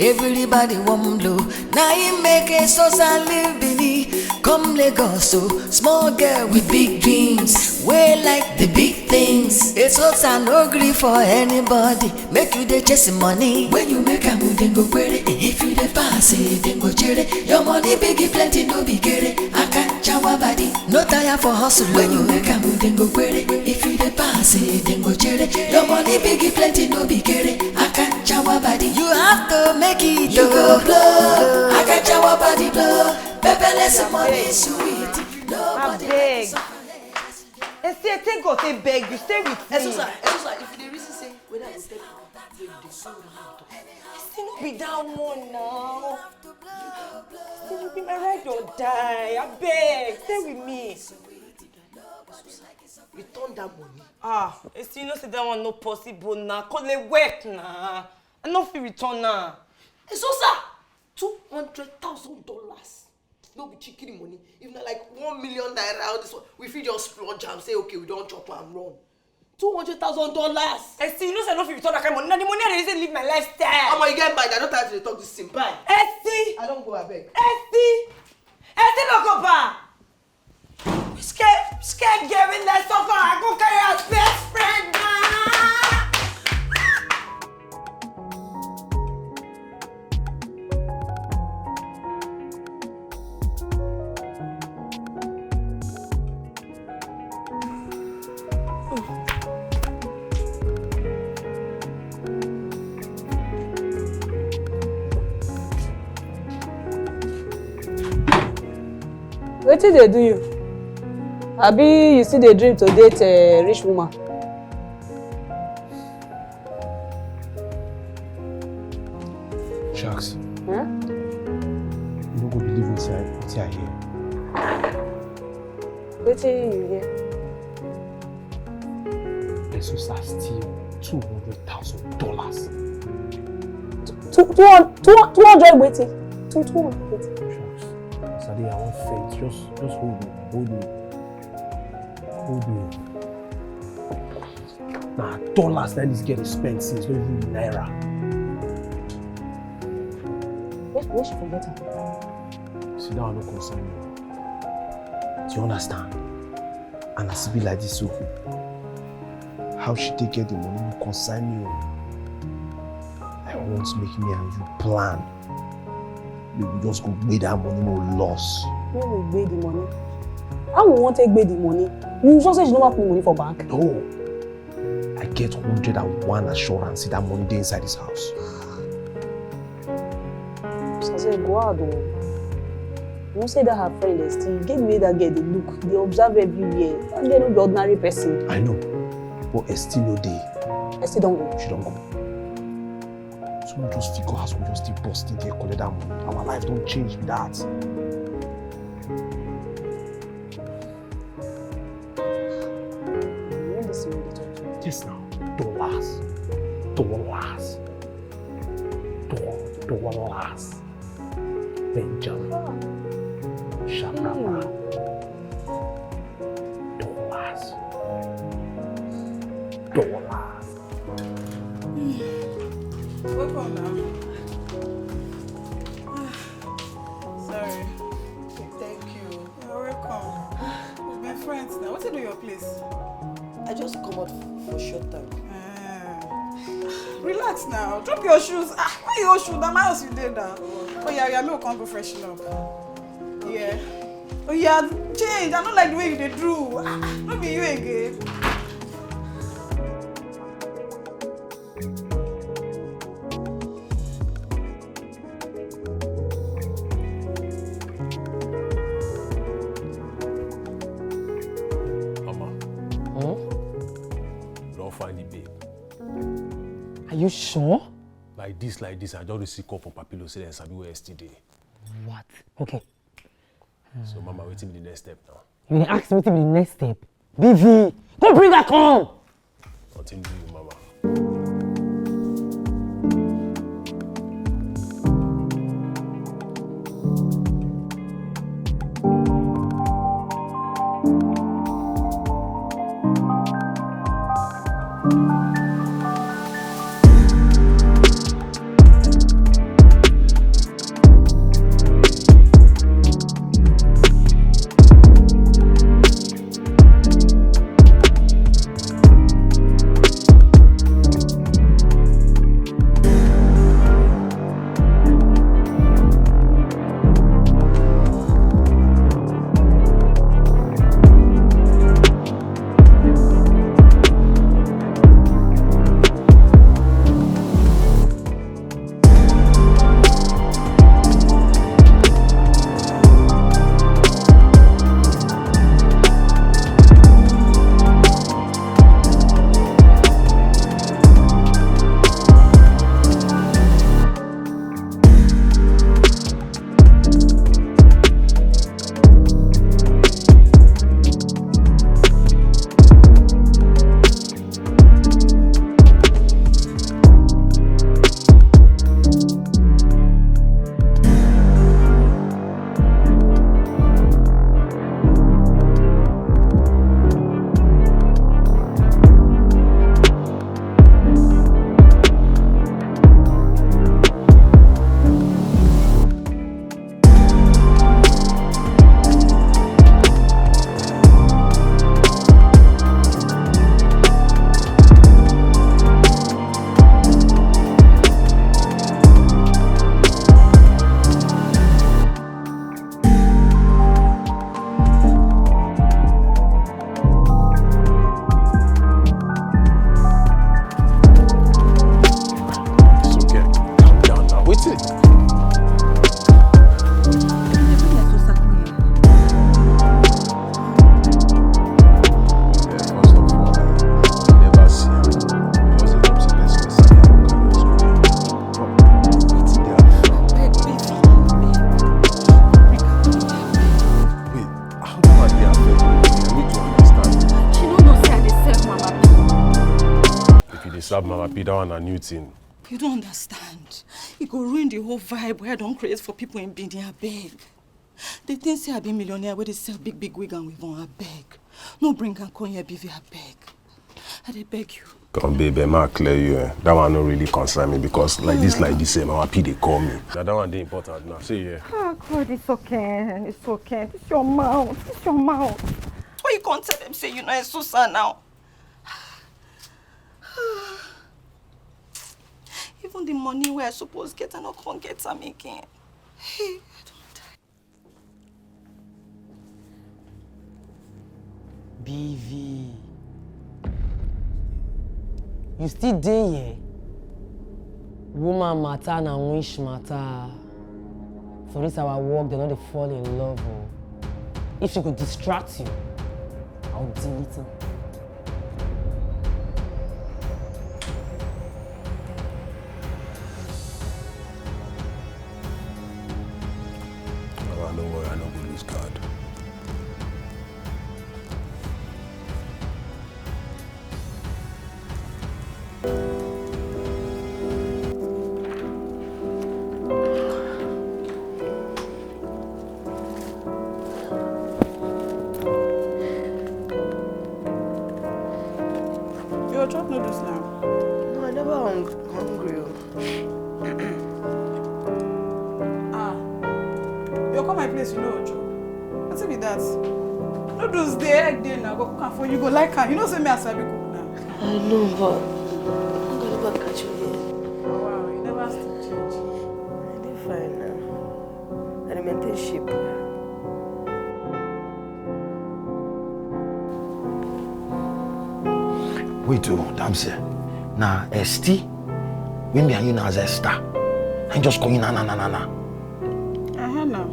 everybody want blow. Now he make Eseosa live beneath. Come Lagos, so small girl with big dreams. Way like the big things. Eseosa no gree for anybody. Make you dey chase money. When you make a move, then go query. If you dey pass it, then go cherry. Your money big, plenty, no be kere. Akanchawa Baddie, no tire for hustle. When you make a move, then go query. If you dey pass it, then go cherry. Your money big, plenty, no be kere. Akanchawa Baddie, you have to make it. You go blow. Akanchawa Baddie blow. Beverly some money sweet. Nobody beg. Esty, thank God they beg you. Stay with me. Eseosa, if you reason say whether I go step you dey so Esty, no be that one now. Esty, you be my ride or die. I beg. Stay with me. return that money. Esty, you know say that one no possible now. Cause they work now. I no fit return now. Eseosa, $200,000. No be chicken money. If not like 1 million naira, this one, we fit just splurge and say, okay, we don't chop and run. $200,000. Esty, you know say I no fit return that kind of money. Now the money I dey live my lifestyle. Omo, you get mind. I don't have to talk this thing. Bye. Esty! I don't go abeg. Esty! Esty no go back! Scared giving that stuff I go carry as best friend now! Wetin dey do you? Abi you still dey dream to date a rich woman? Sharks. Huh? You don't go believe what I hear. Wetin you hear? Eseosa steal $200,000. 200 wetin? 200 wetin? Sharks. Sadi, I want faith. Just hold me. Nah, dollars then this get expensive. It's not even naira. Where she forget her? See, that one no concern me. Do you understand? And as it be like this, so how she take get the money no concern me. I want to make me and you plan. We will just go pay that money, no loss. Where we pay the money? How we want to take the money? You just say she don't have money for bank. No. I get 101 assurance that money dey inside this house. Osaze, go out though. You know say that her friend Esty, get me that girl, they look, they observe everywhere. And they no be ordinary person. I know. But Esty no dey. Esty don't go. She don't go. So we just figure out we just keep busting there, collect that money. Our life don't change with that. Yes now. Dollars. Benjamin. Shabrama. Dollars. Welcome now. Sorry. Thank you. You're welcome. We've been friends now. What's in your place? I just come out for short time. Relax now. Drop your shoes. Why your shoes? My house you did now. Oh yeah, me will come go freshen up. Yeah. Oh yeah, change. I don't like the way you did do. Not be you again. Are you sure? Like this, I just receive call from Papillo say there's something where Esty dey. What? Okay. So Mama, waiting the next step now. You dey ask me to be the next step. BV, go bring her come! Nothing do you, Mama. serve Mama P, that one a new thing. You don't understand. It could ruin the whole vibe where I don't create for people in Bindi, I beg. They think say I be millionaire where they sell big wig and we won't, I beg. No bring and call here, BV, I beg. I beg you. Come, baby, ma clear you. That one don't really concern me because like this, Mama P, they call me. Now that one they important now. See here. Oh God, it's okay. It's okay. It's your mouth. It's your mouth. Why you can't tell them say you know Eseosa now? Even the money where I suppose get, I not can't get them again. Hey, I don't die. BV. You still there here? Woman matter and wish matter. For this our work, they don't fall in love. Oh. If she could distract you, I'll delete her. Don't worry, I don't go lose card. You chop noodles now? No, I never hungry. You come my place, you know, Ojo. What's it be that? Noodles there, egg there now. Go cook for you. Go like her. You know, say me as I be cook now. I know, but I'm gonna never catch you here. Oh wow, you never still change. I did fine now. I maintain shape. Wait, Damsel. Now, Esty, when me and you now as a star, I'm just calling na. Now.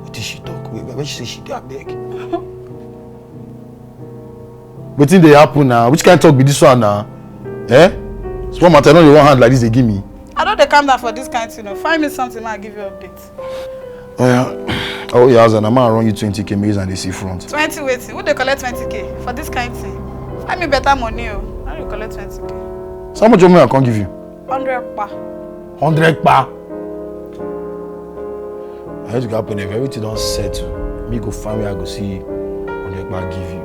What did she talk? When she say she did, I beg. Wetin dey happen now? Which kind of talk be this one now? Eh? Small matter, no dey one hand like this they give me. I don't dey calm down for this kind of thing. Find me something, I'll give you an update. Oh yeah. Oh yeah, as an man run you 20k maize and they see front. 20 waiting. Who they collect 20k for this kind of thing? Find me better money, oh. How you collect 20k? So how much money I can't give you? 100 pa. 100 pa. I had to go up and if everything don't settle, me go find where I go see 100 pa give you.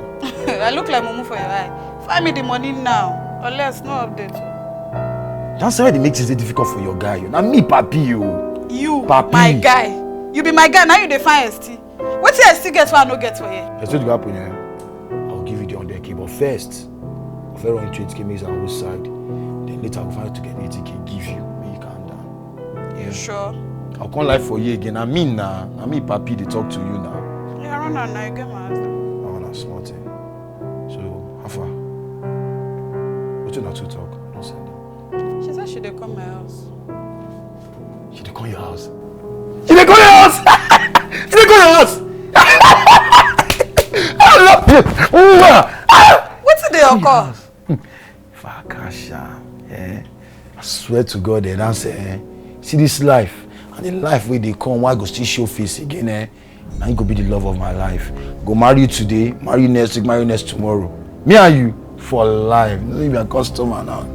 I look like Mumu for your eye. Find me the money now, or less, no update. That's why they make it difficult for your guy. Now me, Papillo. You, Papi. my guy. You be my guy, now you define Esty. What's your Esty get for I no get for here? Let's go up in here. I'll give you the 100k, but first, I'll first run 20k maize on both side. Then later I'll find to get 80k, give you, make you calm down. Yeah. You sure? I'll come live for you again. I mean now. I mean Papi, they talk to you now. Yeah, run on now, you get my answer. Oh, that's smart thing. So, how far? What you not to talk? Don't send them. She said she dey come my house. She dey come your house. She dey come your house! She dey come your house! I love you! What's the day occur? Fakasha, eh? I swear to God, they answer, eh? See this life, and the life where they come, why go still show face again, eh? Now you go be the love of my life. Go marry you today, marry you next week, marry you next tomorrow. Me and you, for life. You don't be a customer now.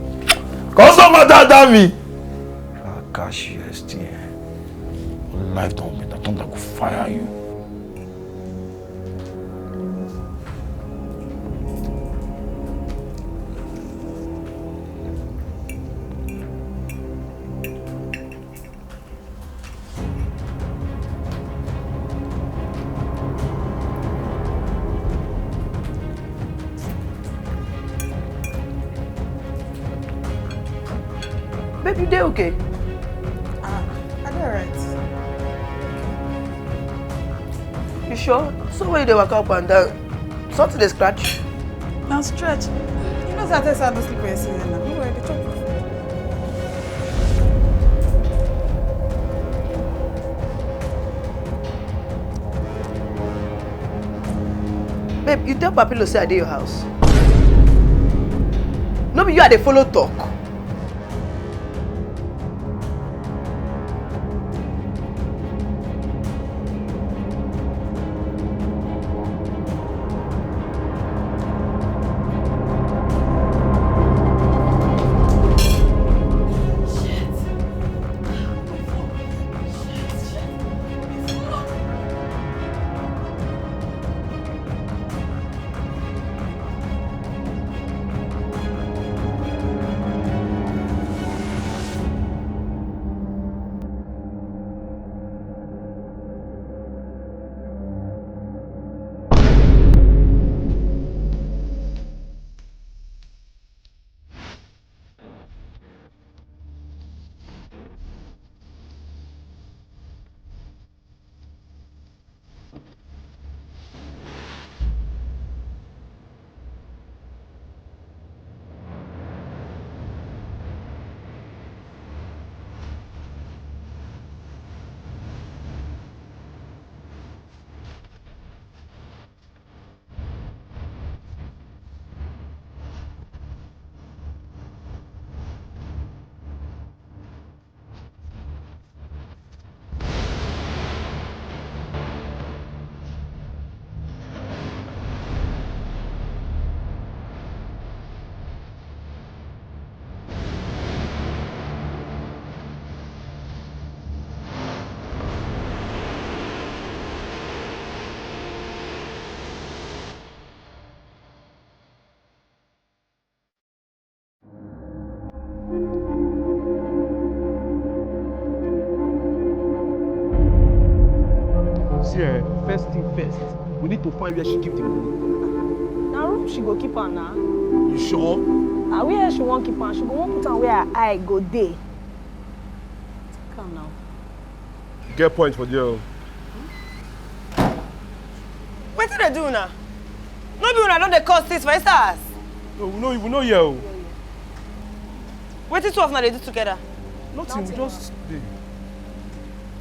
Customer, damn me! Fakasha, Esty, eh? Life don't be that, don't go fire you. Babe, you dey okay? I dey alright. You sure? So when they walk up and down, something they scratch? Now stretch. You know that I said no sleep when you see them now. You know the chop. Babe, you tell Papillo say I dey your house. No be you are the follow talk. See, first thing first, we need to find where she keep the money. Now room she go keep her now. You sure? Now where she won't keep her, she go won't put her where her eye go day. Come now. Get point for you. What did they do now? No be una don dey cause this for stars. No, we know here. What did two of them they do together? Nothing, we just did.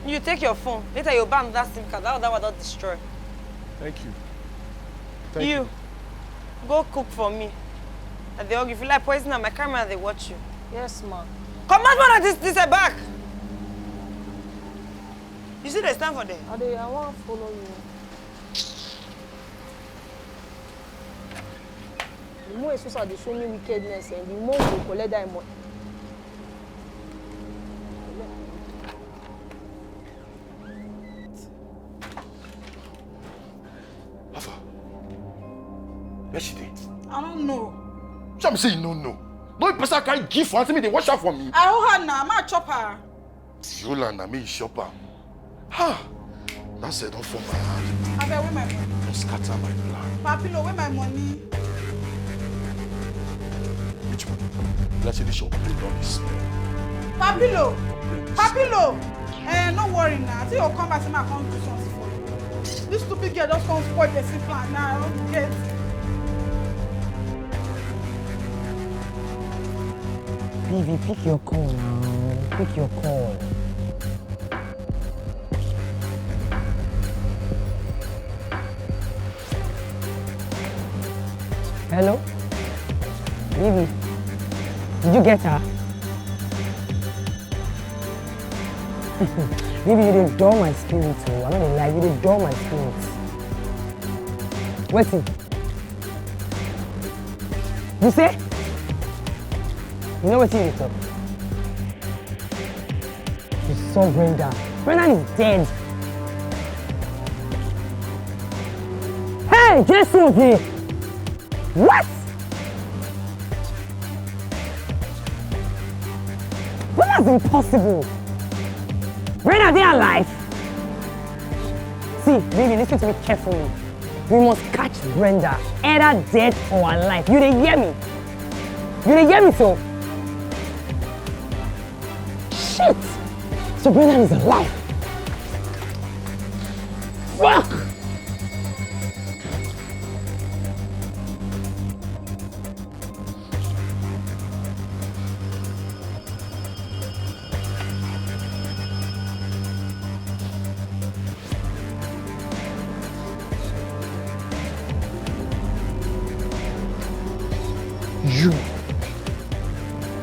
You take your phone. Later you ban that SIM card. That one don't destroy. Thank you. You go cook for me. And they hug. If you like poison on my camera, they watch you. Yes, ma. Come on, this back. You see they stand for them. I want to follow you. The more Eseosa dey show me wickedness, and the more we go collect that money. Alpha, where she dey? I don't know. Some say you don't know. No person can give for me. They wash her for me. I hold her now. I chop her. Yola na me shop her. Ha! That said, don't fall my hand. I bet where my money? Don't scatter my plan. Papillo, where my money? Which one? Let's say the shop plate on this. Papillo! Papillo! No worry now. I think you'll come back and I can't do something for you. This stupid girl just can't spoil the same plan now. I don't get. Baby, pick your call now. Pick your call. Hello? Baby, did you get her? Baby, you didn't dull my spirit, oh. I'm not gonna lie, you didn't dull my spirit. Wait till. You say? You know what you talk? You saw Brenda. Brenda is dead. Hey, get something! What? Well, that's impossible. Brenda, they are alive. See, baby, listen to me carefully. We must catch Brenda, either dead or alive. You didn't hear me? You didn't hear me, so? Shit! So Brenda is alive. Fuck!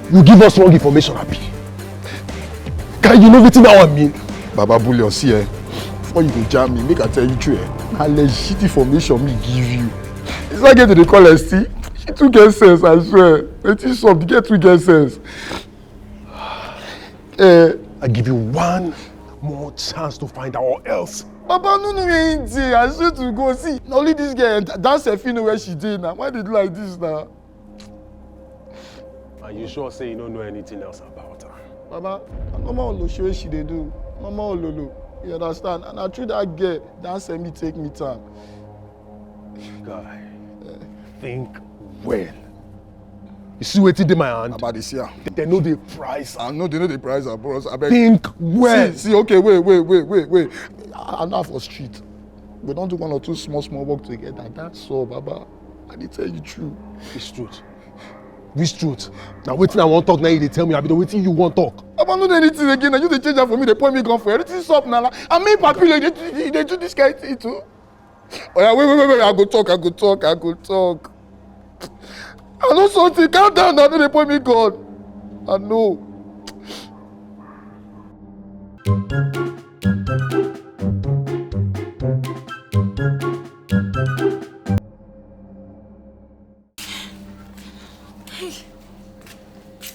You give us wrong information, Abi. Can you know what that one mean? Baba Bullion, see before you go jam me, make I tell you true. Na legit information me give you. It's like getting the call Esty. She too get sense, I swear. Wetin sup, the girl too get sense. I give you one more chance to find out or else. Baba, no, anything. I swear to go see. Only this girl, Damsel, know where she did now. Why did you like this now? Are you sure say you don't know anything else about her? Baba, normal Olo show she dey do. Normal Ololo. You understand? And I treat that girl, Damsel me take me time. Guy, think well. You see what in my hand? About this year. They know the price. I know they know the price, bros. Think well. See, okay, wait. I'm not for street. We don't do one or two small work together. That's all, Baba. I did tell you true. It's truth. This truth. Now waiting I want talk now you they tell me I be the waiting you want talk. I'm not doing anything again. You they change that for me, they point me gun for everything's up now. I mean Papillo, they do this kind of thing too. Oh yeah, wait. I go talk. I know something. Calm down now, they point me gun. I know.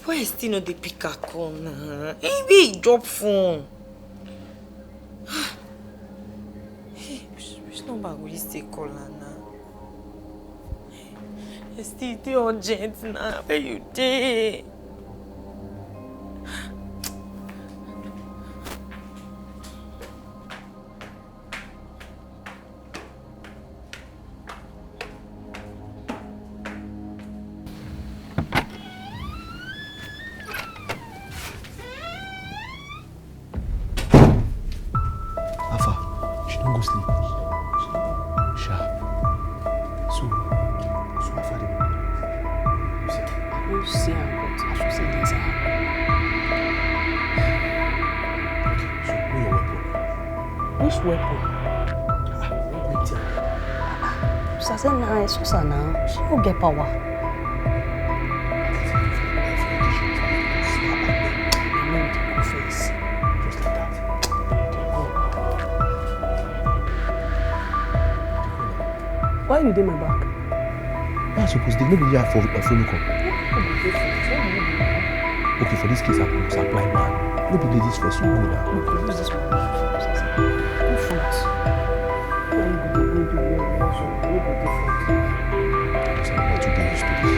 Why Esty no dey pick her call now? Hey, wait, drop phone. Hey, which number will you stay call her now? Esty, dey urgent now. Where you dey? go sleep. Sharp. So how far they go? I don't see her, but I should say this. So where your weapon? Which weapon? Osaze na Eseosa now. She don't get power. Why you do my back? Yeah, suppose they maybe here for a phone call. Okay, for this case, I could supply man. Maybe ladies first will go now. We could use this one. Go front. Why you go do also? We go different. So I'm about to get used to this.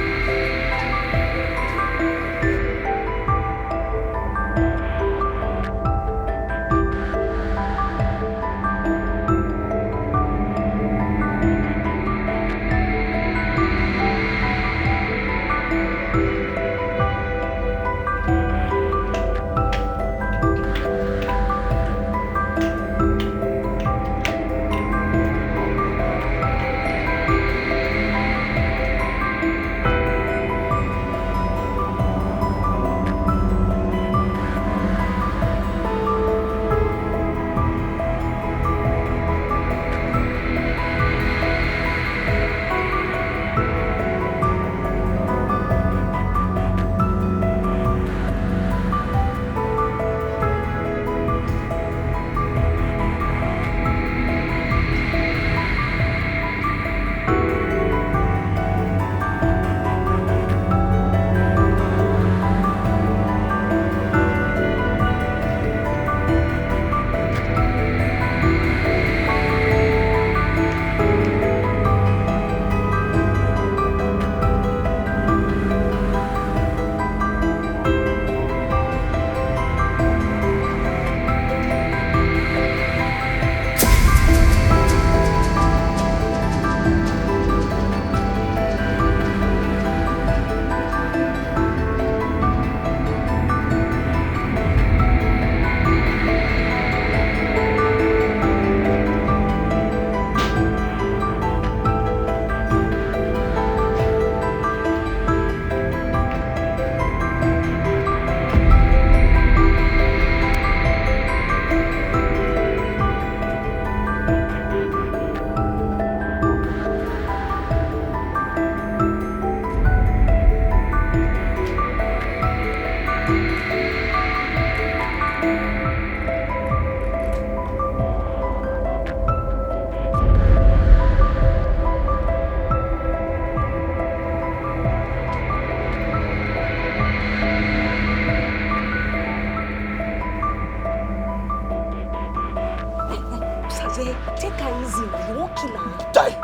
Take her easy. You won't kill her. Die.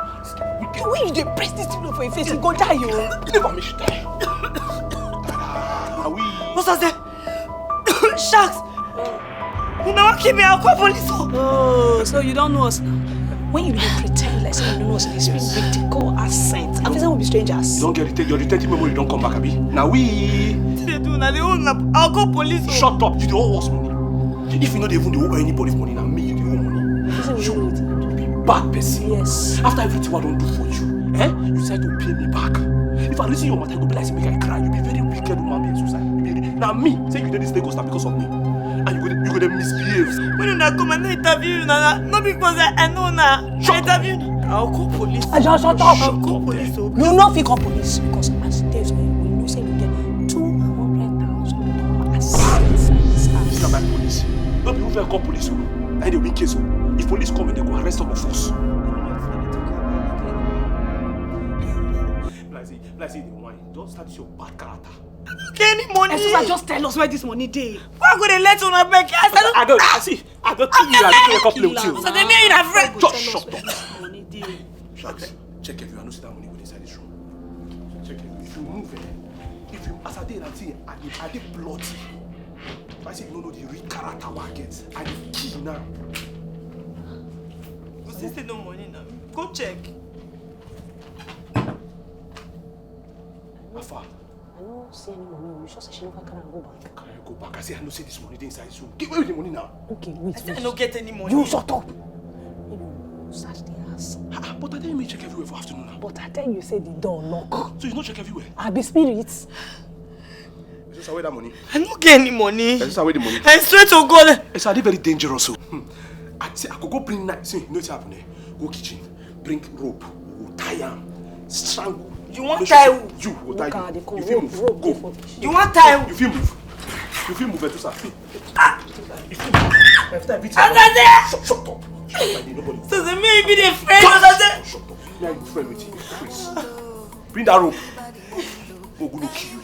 The way you dey press this thing for your face, you go die, yo. You never make she die. Osaze! Sharks! You never kill me, I'll call police. Oh, so you don't know us now? When you really pretend like someone knows us, they speak critical accent. And we will be strangers. You don't get your detective memory, you don't come back, Abi. Now we. They do, now they own, I'll call police. Shut up, you the whole worst money. If you know they even owe anybody money, now me, you the whole money. You be bad person. Yes. After everything I don't do for you, you decide to pay me back. If I listen your matter, you go be like, make I cry. You be very wicked woman being suicide. Now me, say you did this Lagos now because of me. And you go to misbehave. When you come and interview you, not because I know now. Interview. I'll call police. I just shut up. I'll call police. You will not call police because as days when we know say we get $200,000 It's not my police. Don't be over call police. And they win case. If police come and they go arrest all of us. Like say the wine. Don't start your bad character. Any money? Eseosa, just tell us where this money dey. Why go they let you not back? I don't see. I don't think you are doing a couple of things. So they mean you have friend. Just shut up. Money dey. Sharks, check if you are not see that money go inside this room. Check if you move if you as I did and see I did bloody. If I say you don't know the real character I get, I did kill now. You still no money now. Go check. Afa. I don't see any money. You sure say she never can go back? Can I go back? I say I don't see this money inside this room. Give away the money now. Okay, wait. I don't get any money. You shut up. Maybe But I tell you, me check everywhere for afternoon now. But I tell you, say the door lock. So you don't check everywhere? I be spirits. Is this away that money? I don't get any money. Is this away the money? I swear to God. It's already very dangerous. So I say I could go bring knife. See, you know what's happening? Go kitchen, bring rope, we'll tie him, strangle. You want tie? You will tie God, you. they If you move, go. You want tie? If you move, Eseosa. If you move, after I beat you, shut up. Nobody. So the me be the friend of that. Shut up. Me and you friend with you, please. Bring that rope. Go go kill you.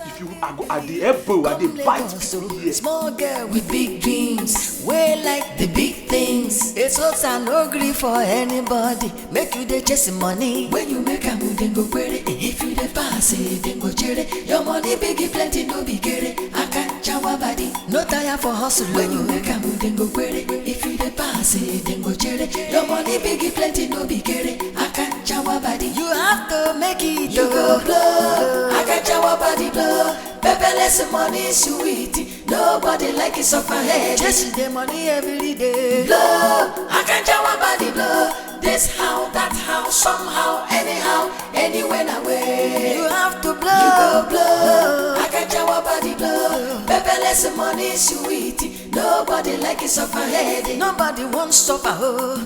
If you I go at the elbow, at the bite people here. Small girl with big dreams, way like the big things. Eseosa no gree for anybody. Make you dey chase money. When you make a move, then go query. If you dey pass it, then go cherry. Your money big plenty, no be kere. Akanchawa Baddie, no tire for hustle. When you make a move, then go query. If you dey pass it, then go cherry. Your money big plenty, no be kere. Akanchawa Baddie, you have to make it. You go blow. Akanchawa Baddie blow. Pepperless money sweet. Nobody like it off my head. Chasing the money every day. Blow. Akanchawa Baddie blow. This how, that how, somehow, anyhow, anywhere, away. You have to blow. You go blow. Akanchawa Baddie blow. Pepperless money sweet. Nobody like it off my head. Nobody wants suffer.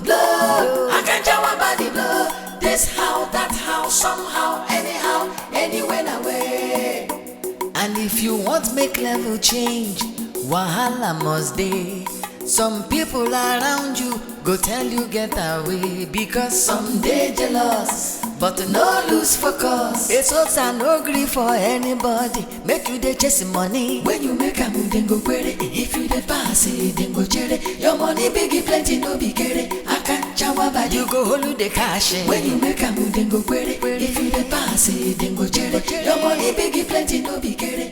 Blow. Akanchawa Baddie blow. This how, that how, somehow, anyhow, anywhere, away. And if you want make level change, wahala must dey. Some people around you go tell you get away because some dey jealous, but no lose focus. Eseosa no gree for anybody. Make you dey chase money. When you make a move, then go query. If you dey pass it, then go cherry. Your money big plenty, no be kere. Akanchawa Baddie, you go hold the cash. When you make a move, then go query. If you dey pass it, then go cherry. Your money big plenty, no be kere.